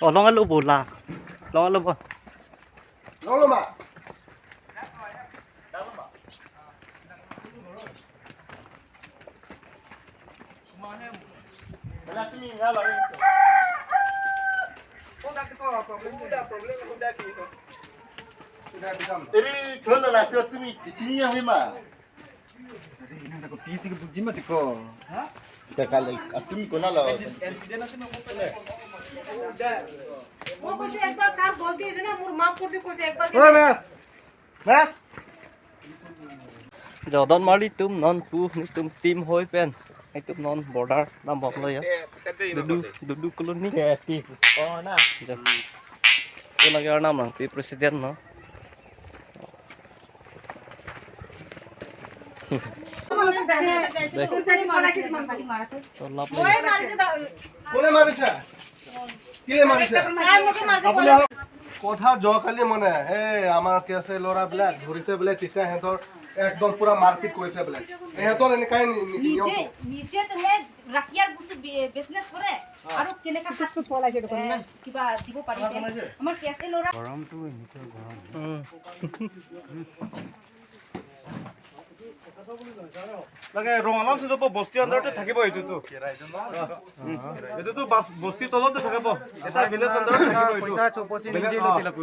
Long ăn lụp bột là long ăn lụp à long lụp à Ini jual lah tu tumi cini yang lima. Ini aku PC ke buji mati ko. Kita kalau tumi kena lah. वो कुछ एक बार साफ बोलती है ना मुर माफ कर दे कुछ एक बार Oi mes. Mes. giờ đón má đi tụm non pu ní tụm tim hôi pen hay tụm non border nam bọcเลยá du colony Kreatif. Oh nah. itu negara nam lang ti presiden no lap Kone marise? Kile marise? কথা জ খালি মানে আমার কি আছে লরা black ঘুরিছে বলে চিটা হেতৰ একদম পুৰা মাৰপিট কৰিছে বলে হেতৰ এনেকাই নিজে নিজে তুমি ৰাখিয়াৰ বস্তু বিজনেছ কৰে আৰু কেনেকা হাতটো পলাইছে দেখোন না কিবা দিব পাৰিছে আমাৰ কেছে লৰা গৰমটো এনেকৈ গৰম লাগে ৰঙালাও চিটো বস্তি আন্দাৰতে থাকিব এইটো এইটো বস্তি তলতে থাকিব এটা ভিলেজ আন্দাৰতে থাকিব এইটো পইচা চপচি নিজে লতি লাগব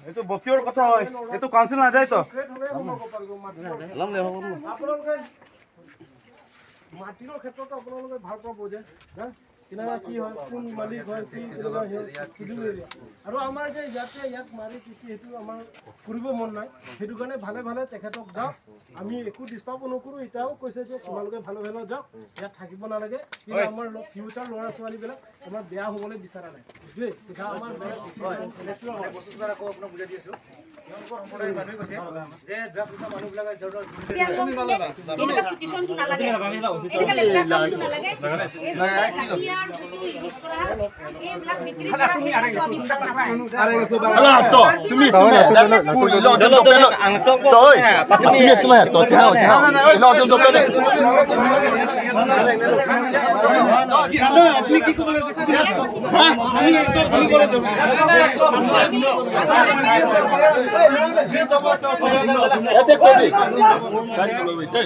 এইটো বস্তিৰ কথা হয় এইটো কাউন্সিল না যায় তো lắm đều không মাটিৰ ক্ষেত্ৰত আপোনালোকে ভাল পাব বুজে কিনা কি হয় কোন মালিক হয় আৰু আমাৰ যে ইয়াক মাৰি কিছি হেতু আমাৰ কৰিব মন নাই হেতু কাৰণে ভালে ভালে তেখেতক যাওক আমি একো ডিস্টাৰ্ব নকৰো এটাও কৈছে যে তোমালোকে ভালে ভালে যাওক ইয়াত থাকিব নালাগে কিন্তু আমাৰ ফিউচাৰ ল'ৰা ছোৱালীবিলাক আমাৰ বেয়া হ'বলৈ বিচৰা নাই বুজিলে সিধা আমাৰ বস্তু যাৰা কো আপোনাক বুজাই দিছো সম্প্ৰদায়ৰ মানুহে কৈছে যে ড্ৰাফট মানুহবিলাকে জড়িত কেনেকা সিচুৱেশ্যনটো নালাগে এনেকা লেটাৰটো নালাগে Alah tu, tumi lo tu tu pelo. Toi, tumi tu mah tu chao chao. Lo tu tu pelo. Ete kodi. Kan tu loh itu.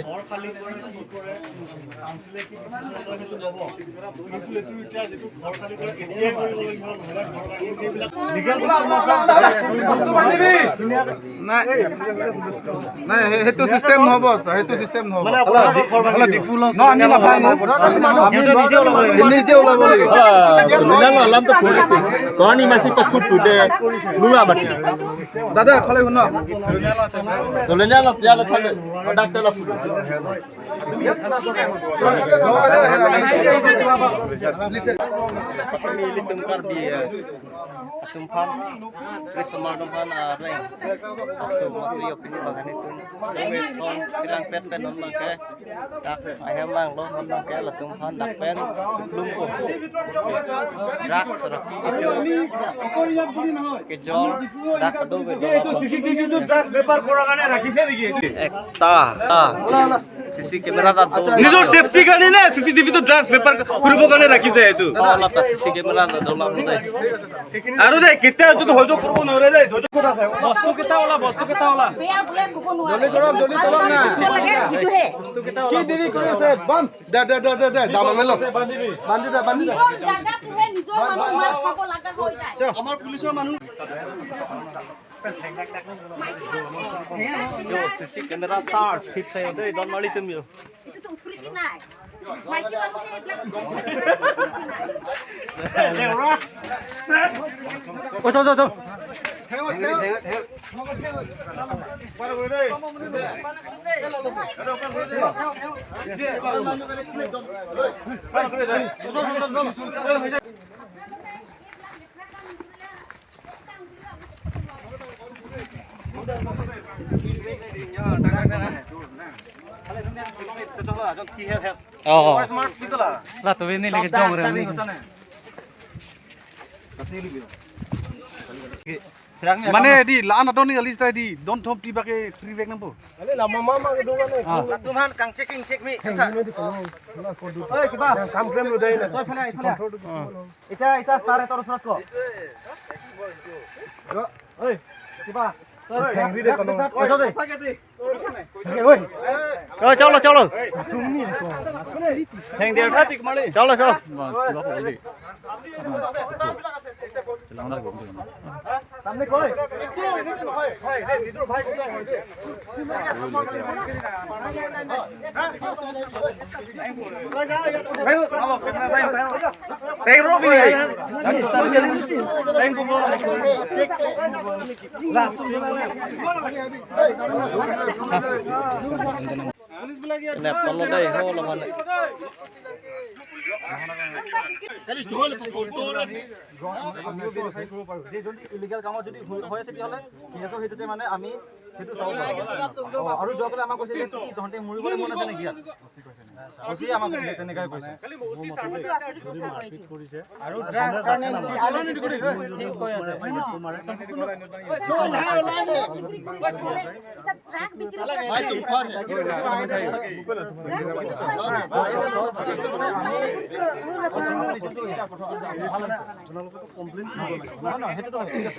নাই হেতু সিস্টেম নহব হেতু সিস্টেম নহব মানে ডিফুল ন আমি নিজে ওলাব লাগে Sulilan alam tu kodi tu. Kau ni masih pakut tu deh. Lula mati. দাদা খালে শুন Sulilan lah tiada thale. Ada tela pun. Pemilih tempat dia tempat Krismal tempat ada so masih opini bahan itu Weston bilang pet non pakai dak ayam lang lo non pakai lah tempat dak pen lumpuh dak seraki kejol dak ado এইটো CCTV টো drugs বেপাৰ কৰাৰ কাৰণে ৰাখিছে নেকি ekta CC camera ta do নিজৰ safety কাৰণে নে সিসিটিভি টো ড্ৰাগছ বেপাৰ কৰিবৰ কাৰণে ৰাখিছে এইটো Allah ta CC camera ta dolam dai আৰু দে কেতিয়া এইটো হয়তো কৰিব নোৱাৰে দে ধৈৰ্য কথা আছে বস্তু কেটা ওলা বেয়া বোলে ক'ব নোৱাৰে জলি তলক না লাগে যিটোহে কি দেৰি কৰি আছে বন্ধ দে দামনে ল বান্ধি দে নিজৰ জাগাটোহে নিজৰ মানুহ মাৰ খাব লাগা হৈ যায় আমাৰ পুলিচৰ মানুহ CC camera tar fit saya dei don mali tum yo এইটো উঠুৰি নাই মাইকী মানুহে এইবিলাক ও যাও Oh. Smart gitu lah. Lah tuh ini lagi jong rem. Mana di laan atau nih alis tadi don't top di pakai free bag nampu. Ale lama mama itu kan Tuhan kang checking check mi. Oi kiba kam frame lo dai na Toy phone Ita star terus terus kok. Oi kiba. Hengri deh kono. Ojo deh. Oi Chalo chalo. sumni ko asune riti Hang dia thati kemana? Chalo chalo. सामने कोई भाई दे निद्रो भाई को दे भाई आओ camera दे रो भी है Ini kalau deh, kalau mana? যে যদি ইলিগাল কামত যদি হৈ আছে তেতিয়াহ'লে কেছৰ সেইটোতে মানে আমি সেইটো চাব পাৰোঁ আৰু যোৱাকালি আমাক কৈছে যে কি তহঁতে মৰিবলৈ মন আছে নেকি ইয়াত কৈছে আমাক তেনেকৈ কৈছে আৰু ড্ৰাগছ কাৰণে আলনি কৰি থিংছ কৈ আছে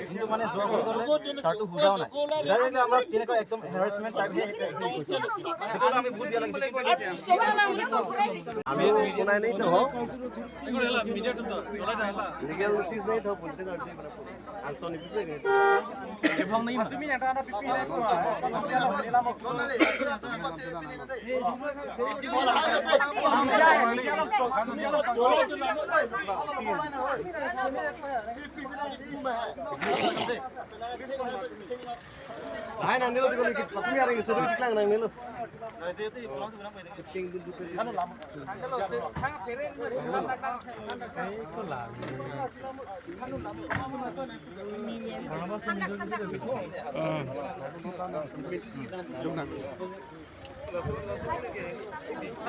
কিন্তু মানে যোৱা গ'লে চাৰটো বুজাও নাই ডাইৰেক্ট আমাৰ তেনেকুৱা একদম হেৰাসমেন্ট টাইপ সেইটো আমি বহুত বেয়া লাগিছে আমি বনাই নাই তো लीगल नोटिस नहीं था बोलते करते आंतोनी पिछे गए जब नहीं তুমি এটা এটা পিপি রে Hai nang nilu dikali kita tapi ada yang sudah diklang nang nilu.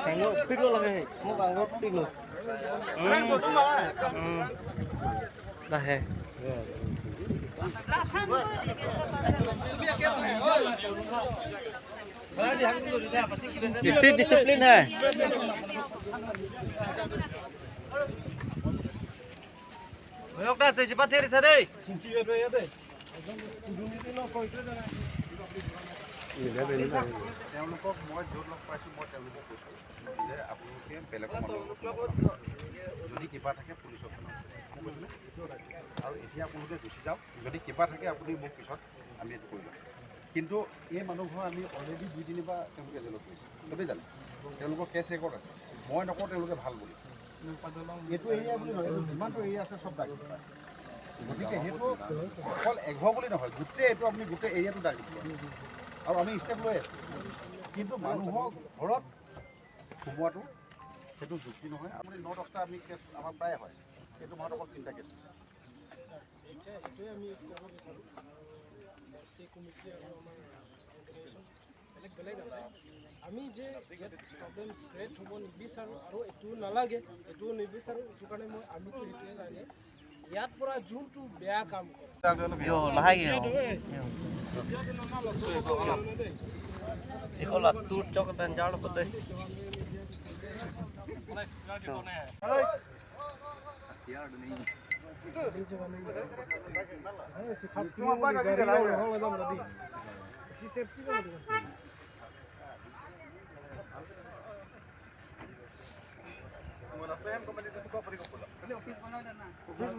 Tengok pikul lagi, mau bangun pikul. Dah he. Discipline है একটা আছে জিপা থেরি থা দেই তেওঁলোকক মই জোৰ লগ পাইছোঁ মই তেওঁলোকক কৈছোঁ যে আপোনালোকে বেলেগৰ যদি কিবা থাকে পুলিচক কৈছিলোঁ আৰু এতিয়া আপোনালোকে গুচি যাওক যদি কিবা থাকে আপুনি মোক পিছত আমি এইটো কৰি ল'ম কিন্তু এই মানুহঘৰ আমি অলৰেডি 2-3 বাৰ তেওঁলোকে জেলত গৈছে চবেই জানে তেওঁলোকৰ কেছ ৰেকৰ্ড আছে মই নকওঁ তেওঁলোকে ভাল বুলি এইটো এৰিয়া বুলি নহয় যিমানটো এৰিয়া আছে চব দাগ গতিকে সেইটো অকল এঘৰ বুলি নহয় গোটেই এইটো আপুনি গোটেই এৰিয়াটো দাগ আৰু আমি ষ্টেপ লৈ আছোঁ কিন্তু মানুহক ঘৰত সোমোৱাটো সেইটো যুক্তি নহয় আপুনি 9-10টা আমি কেছ আমাৰ প্ৰায় হয় সেইটো মাহত অকল 3টা কেছ আমি ক'ব বিচাৰোঁ ষ্টে কমিটি আৰু আমাৰ বেলেগ বেলেগ আছে আমি যে প্ৰব্লেম ক্ৰিয়েট হ'ব নিবিচাৰোঁ আৰু এইটো নালাগে এইটো নিবিচাৰোঁ এইটো কাৰণে মই আমিতো সেইটোৱে লাগে ইয়াত পৰা যোনটো বেয়া কাম কৰে yo lahai iko la tu chok dan jal pote Office